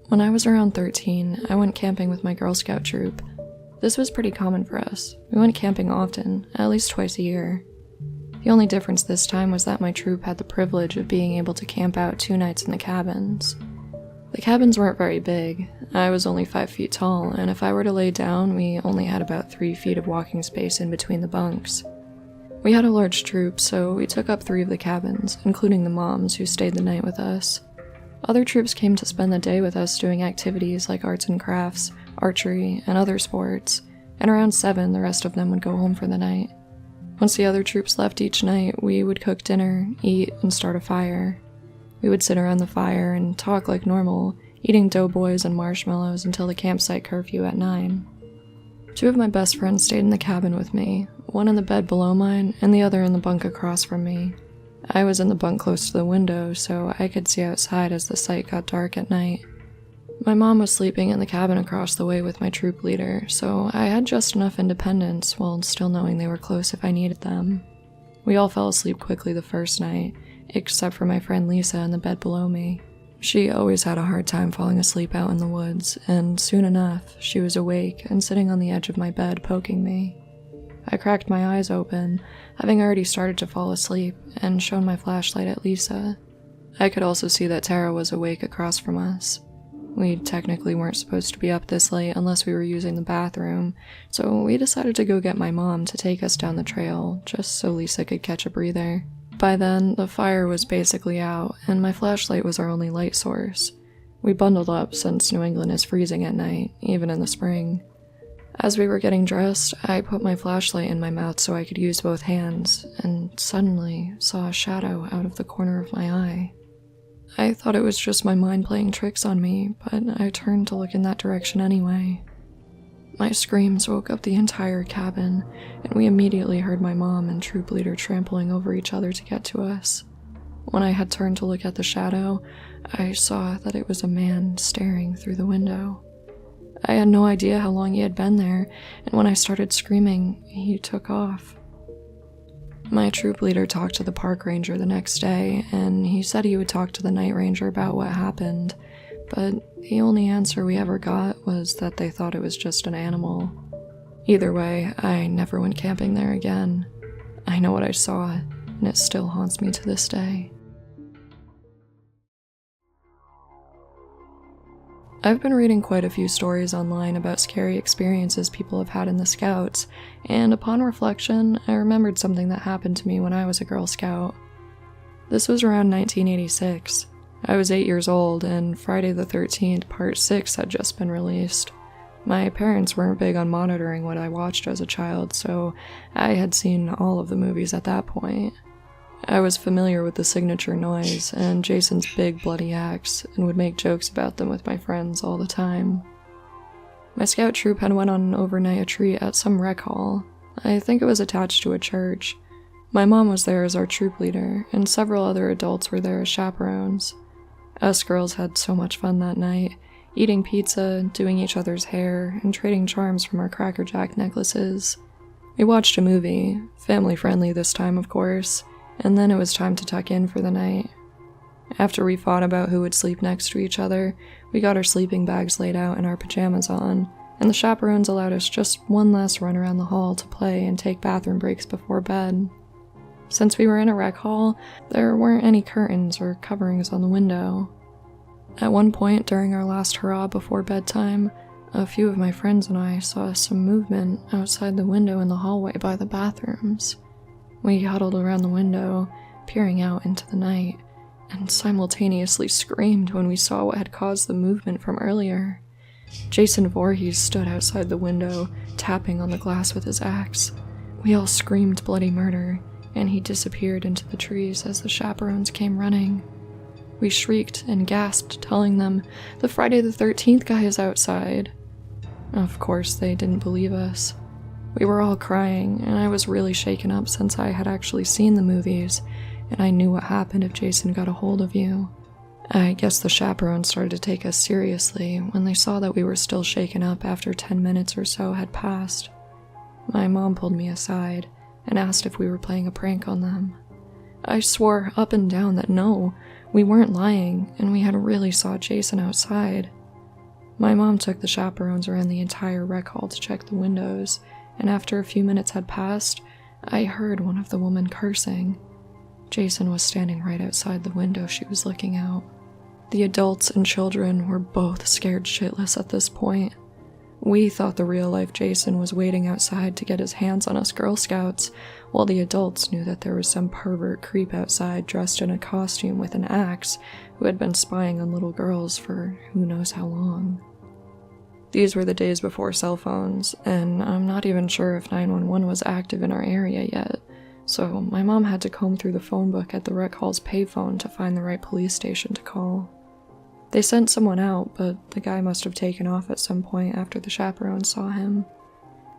When I was around 13, I went camping with my Girl Scout troop. This was pretty common for us. We went camping often, at least twice a year. The only difference this time was that my troop had the privilege of being able to camp out 2 nights in the cabins. The cabins weren't very big. I was only 5 feet tall, and if I were to lay down, we only had about 3 feet of walking space in between the bunks. We had a large troop, so we took up 3 of the cabins, including the moms who stayed the night with us. Other troops came to spend the day with us doing activities like arts and crafts, archery, and other sports, and around 7, the rest of them would go home for the night. Once the other troops left each night, we would cook dinner, eat, and start a fire. We would sit around the fire and talk like normal, eating doughboys and marshmallows until the campsite curfew at 9. 2 of my best friends stayed in the cabin with me, one in the bed below mine and the other in the bunk across from me. I was in the bunk close to the window, so I could see outside as the site got dark at night. My mom was sleeping in the cabin across the way with my troop leader, so I had just enough independence while still knowing they were close if I needed them. We all fell asleep quickly the first night, except for my friend Lisa in the bed below me. She always had a hard time falling asleep out in the woods, and soon enough, she was awake and sitting on the edge of my bed poking me. I cracked my eyes open, having already started to fall asleep, and shone my flashlight at Lisa. I could also see that Tara was awake across from us. We technically weren't supposed to be up this late unless we were using the bathroom, so we decided to go get my mom to take us down the trail, just so Lisa could catch a breather. By then, the fire was basically out, and my flashlight was our only light source. We bundled up since New England is freezing at night, even in the spring. As we were getting dressed, I put my flashlight in my mouth so I could use both hands, and suddenly saw a shadow out of the corner of my eye. I thought it was just my mind playing tricks on me, but I turned to look in that direction anyway. My screams woke up the entire cabin, and we immediately heard my mom and troop leader trampling over each other to get to us. When I had turned to look at the shadow, I saw that it was a man staring through the window. I had no idea how long he had been there, and when I started screaming, he took off. My troop leader talked to the park ranger the next day, and he said he would talk to the night ranger about what happened, but the only answer we ever got was that they thought it was just an animal. Either way, I never went camping there again. I know what I saw, and it still haunts me to this day. I've been reading quite a few stories online about scary experiences people have had in the Scouts, and upon reflection, I remembered something that happened to me when I was a Girl Scout. This was around 1986. I was 8 years old, and Friday the 13th Part 6 had just been released. My parents weren't big on monitoring what I watched as a child, so I had seen all of the movies at that point. I was familiar with the signature noise and Jason's big bloody axe, and would make jokes about them with my friends all the time. My scout troop had went on an overnight retreat at some rec hall. I think it was attached to a church. My mom was there as our troop leader, and several other adults were there as chaperones. Us girls had so much fun that night, eating pizza, doing each other's hair, and trading charms from our Cracker Jack necklaces. We watched a movie, family-friendly this time of course, and then it was time to tuck in for the night. After we fought about who would sleep next to each other, we got our sleeping bags laid out and our pajamas on, and the chaperones allowed us just one last run around the hall to play and take bathroom breaks before bed. Since we were in a rec hall, there weren't any curtains or coverings on the window. At one point during our last hurrah before bedtime, a few of my friends and I saw some movement outside the window in the hallway by the bathrooms. We huddled around the window, peering out into the night, and simultaneously screamed when we saw what had caused the movement from earlier. Jason Voorhees stood outside the window, tapping on the glass with his axe. We all screamed bloody murder, and he disappeared into the trees as the chaperones came running. We shrieked and gasped, telling them, "The Friday the 13th guy is outside." Of course, they didn't believe us. We were all crying, and I was really shaken up since I had actually seen the movies, and I knew what happened if Jason got a hold of you. I guess the chaperones started to take us seriously when they saw that we were still shaken up after 10 minutes or so had passed. My mom pulled me aside and asked if we were playing a prank on them. I swore up and down that no, we weren't lying, and we had really saw Jason outside. My mom took the chaperones around the entire rec hall to check the windows, and after a few minutes had passed, I heard one of the women cursing. Jason was standing right outside the window she was looking out. The adults and children were both scared shitless at this point. We thought the real-life Jason was waiting outside to get his hands on us Girl Scouts, while the adults knew that there was some pervert creep outside dressed in a costume with an axe who had been spying on little girls for who knows how long. These were the days before cell phones, and I'm not even sure if 911 was active in our area yet, so my mom had to comb through the phone book at the rec hall's payphone to find the right police station to call. They sent someone out, but the guy must have taken off at some point after the chaperone saw him.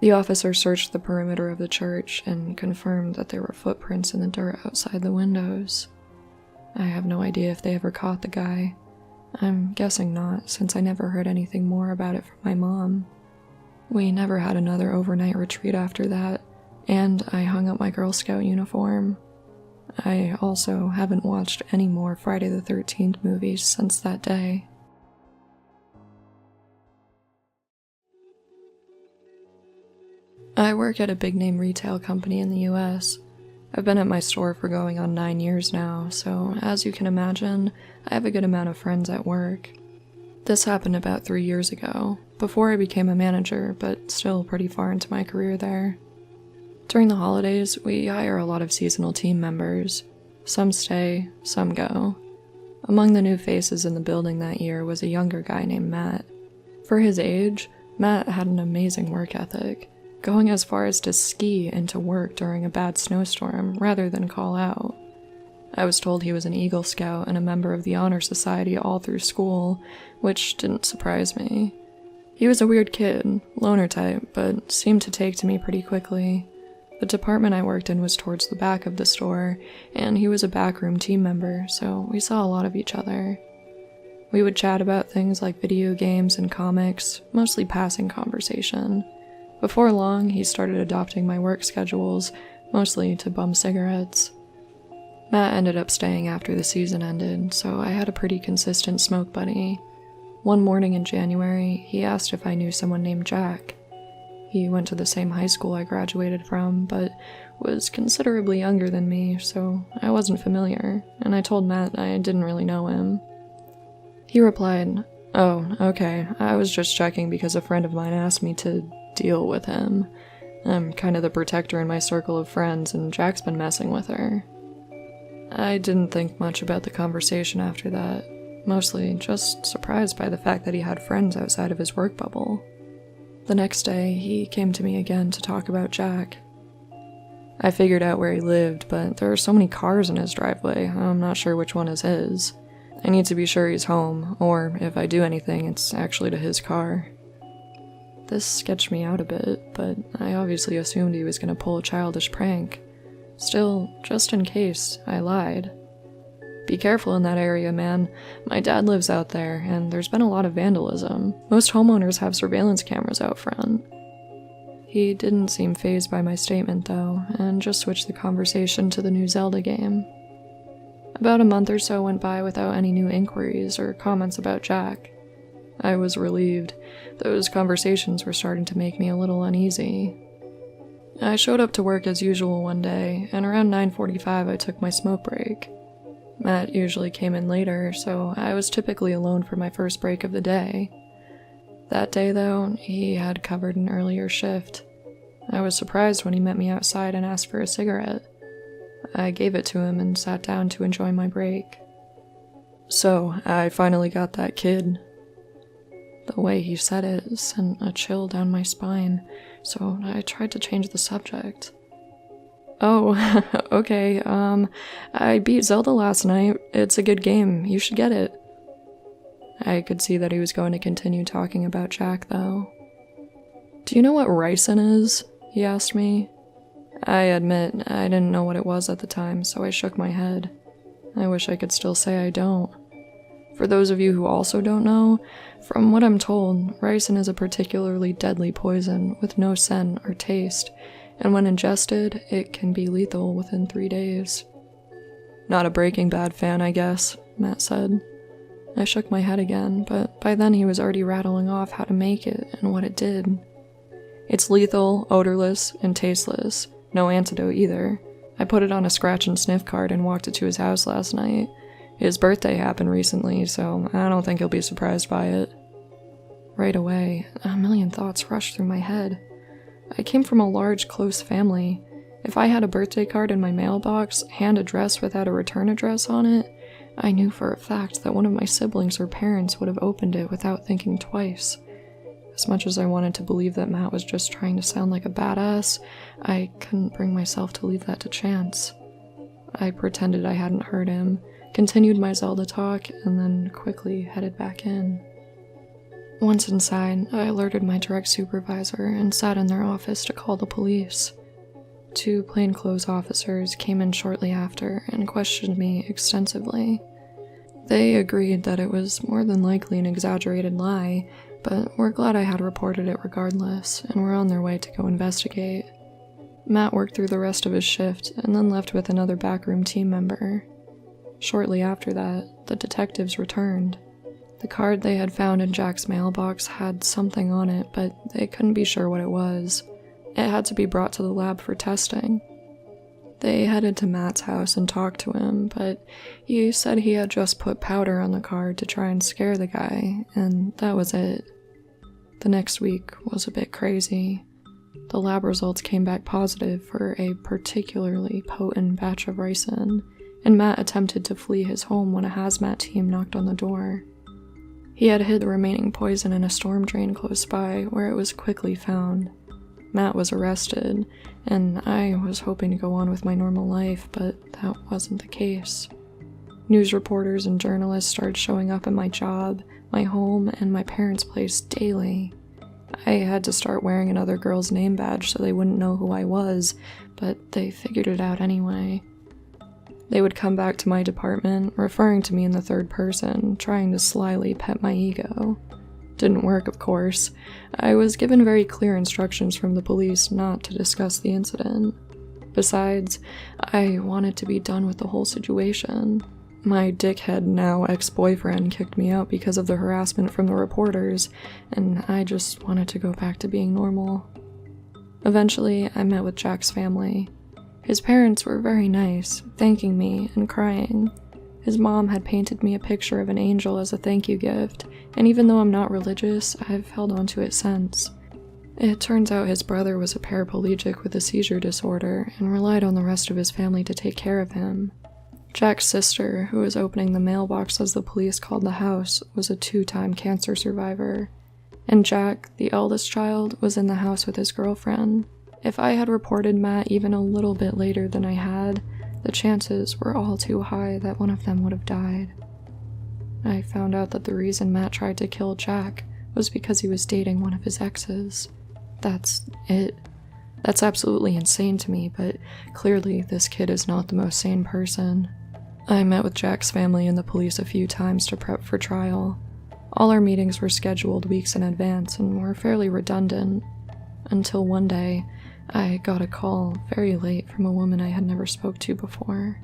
The officer searched the perimeter of the church and confirmed that there were footprints in the dirt outside the windows. I have no idea if they ever caught the guy. I'm guessing not, since I never heard anything more about it from my mom. We never had another overnight retreat after that, and I hung up my Girl Scout uniform. I also haven't watched any more Friday the 13th movies since that day. I work at a big-name retail company in the US. I've been at my store for going on 9 years now, so as you can imagine, I have a good amount of friends at work. This happened about 3 years ago, before I became a manager, but still pretty far into my career there. During the holidays, we hire a lot of seasonal team members. Some stay, some go. Among the new faces in the building that year was a younger guy named Matt. For his age, Matt had an amazing work ethic, going as far as to ski into work during a bad snowstorm rather than call out. I was told he was an Eagle Scout and a member of the Honor Society all through school, which didn't surprise me. He was a weird kid, loner type, but seemed to take to me pretty quickly. The department I worked in was towards the back of the store, and he was a backroom team member, so we saw a lot of each other. We would chat about things like video games and comics, mostly passing conversation. Before long, he started adopting my work schedules, mostly to bum cigarettes. Matt ended up staying after the season ended, so I had a pretty consistent smoke buddy. One morning in January, he asked if I knew someone named Jack. He went to the same high school I graduated from, but was considerably younger than me, so I wasn't familiar, and I told Matt I didn't really know him. He replied, "Oh, okay, I was just checking because a friend of mine asked me to deal with him. I'm kind of the protector in my circle of friends, and Jack's been messing with her." I didn't think much about the conversation after that, mostly just surprised by the fact that he had friends outside of his work bubble. The next day, he came to me again to talk about Jack. I figured out where he lived, but there are so many cars in his driveway, I'm not sure which one is his. I need to be sure he's home, or if I do anything, it's actually to his car. This sketched me out a bit, but I obviously assumed he was going to pull a childish prank. Still, just in case, I lied. "Be careful in that area, man. My dad lives out there, and there's been a lot of vandalism. Most homeowners have surveillance cameras out front." He didn't seem fazed by my statement, though, and just switched the conversation to the new Zelda game. About a month or so went by without any new inquiries or comments about Jack. I was relieved. Those conversations were starting to make me a little uneasy. I showed up to work as usual one day, and around 9:45 I took my smoke break. Matt usually came in later, so I was typically alone for my first break of the day. That day, though, he had covered an earlier shift. I was surprised when he met me outside and asked for a cigarette. I gave it to him and sat down to enjoy my break. "So, I finally got that kid." The way he said it sent a chill down my spine, so I tried to change the subject. "Oh, okay, I beat Zelda last night. It's a good game. You should get it." I could see that he was going to continue talking about Jack, though. "Do you know what ricin is?" he asked me. I admit I didn't know what it was at the time, so I shook my head. I wish I could still say I don't. For those of you who also don't know, from what I'm told, ricin is a particularly deadly poison with no scent or taste, and when ingested, it can be lethal within 3 days. "Not a Breaking Bad fan, I guess," Matt said. I shook my head again, but by then he was already rattling off how to make it and what it did. It's lethal, odorless, and tasteless. No antidote either. I put it on a scratch and sniff card and walked it to his house last night. His birthday happened recently, so I don't think he'll be surprised by it. Right away, a million thoughts rushed through my head. I came from a large, close family. If I had a birthday card in my mailbox, hand addressed without a return address on it, I knew for a fact that one of my siblings or parents would have opened it without thinking twice. As much as I wanted to believe that Matt was just trying to sound like a badass, I couldn't bring myself to leave that to chance. I pretended I hadn't heard him, continued my Zelda talk, and then quickly headed back in. Once inside, I alerted my direct supervisor and sat in their office to call the police. 2 plainclothes officers came in shortly after and questioned me extensively. They agreed that it was more than likely an exaggerated lie, but were glad I had reported it regardless, and were on their way to go investigate. Matt worked through the rest of his shift and then left with another backroom team member. Shortly after that, the detectives returned. The card they had found in Jack's mailbox had something on it, but they couldn't be sure what it was. It had to be brought to the lab for testing. They headed to Matt's house and talked to him, but he said he had just put powder on the card to try and scare the guy, and that was it. The next week was a bit crazy. The lab results came back positive for a particularly potent batch of ricin, and Matt attempted to flee his home when a hazmat team knocked on the door. He had hid the remaining poison in a storm drain close by, where it was quickly found. Matt was arrested, and I was hoping to go on with my normal life, but that wasn't the case. News reporters and journalists started showing up at my job, my home, and my parents' place daily. I had to start wearing another girl's name badge so they wouldn't know who I was, but they figured it out anyway. They would come back to my department, referring to me in the third person, trying to slyly pet my ego. Didn't work, of course. I was given very clear instructions from the police not to discuss the incident. Besides, I wanted to be done with the whole situation. My dickhead now ex-boyfriend kicked me out because of the harassment from the reporters, and I just wanted to go back to being normal. Eventually, I met with Jack's family. His parents were very nice, thanking me and crying. His mom had painted me a picture of an angel as a thank you gift, and even though I'm not religious, I've held on to it since. It turns out his brother was a paraplegic with a seizure disorder and relied on the rest of his family to take care of him. Jack's sister, who was opening the mailbox as the police called the house, was a 2-time cancer survivor. And Jack, the eldest child, was in the house with his girlfriend. If I had reported Matt even a little bit later than I had, the chances were all too high that one of them would have died. I found out that the reason Matt tried to kill Jack was because he was dating one of his exes. That's it. That's absolutely insane to me, but clearly this kid is not the most sane person. I met with Jack's family and the police a few times to prep for trial. All our meetings were scheduled weeks in advance and were fairly redundant. Until one day, I got a call very late from a woman I had never spoke to before.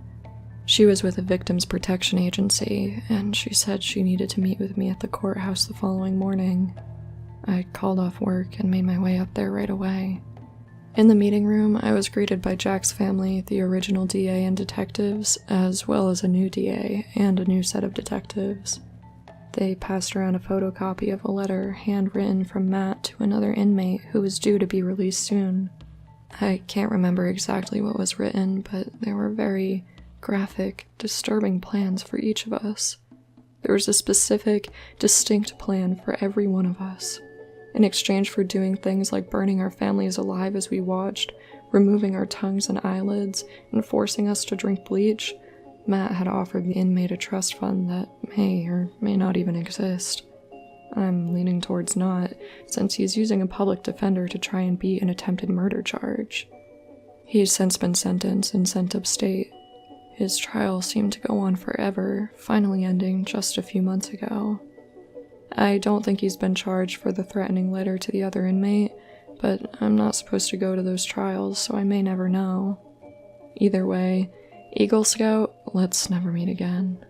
She was with a victims protection agency, and she said she needed to meet with me at the courthouse the following morning. I called off work and made my way up there right away. In the meeting room, I was greeted by Jack's family, the original DA and detectives, as well as a new DA and a new set of detectives. They passed around a photocopy of a letter handwritten from Matt to another inmate who was due to be released soon. I can't remember exactly what was written, but there were very graphic, disturbing plans for each of us. There was a specific, distinct plan for every one of us. In exchange for doing things like burning our families alive as we watched, removing our tongues and eyelids, and forcing us to drink bleach, Matt had offered the inmate a trust fund that may or may not even exist. I'm leaning towards not, since he's using a public defender to try and beat an attempted murder charge. He's since been sentenced and sent upstate. His trial seemed to go on forever, finally ending just a few months ago. I don't think he's been charged for the threatening letter to the other inmate, but I'm not supposed to go to those trials, so I may never know. Either way, Eagle Scout, let's never meet again.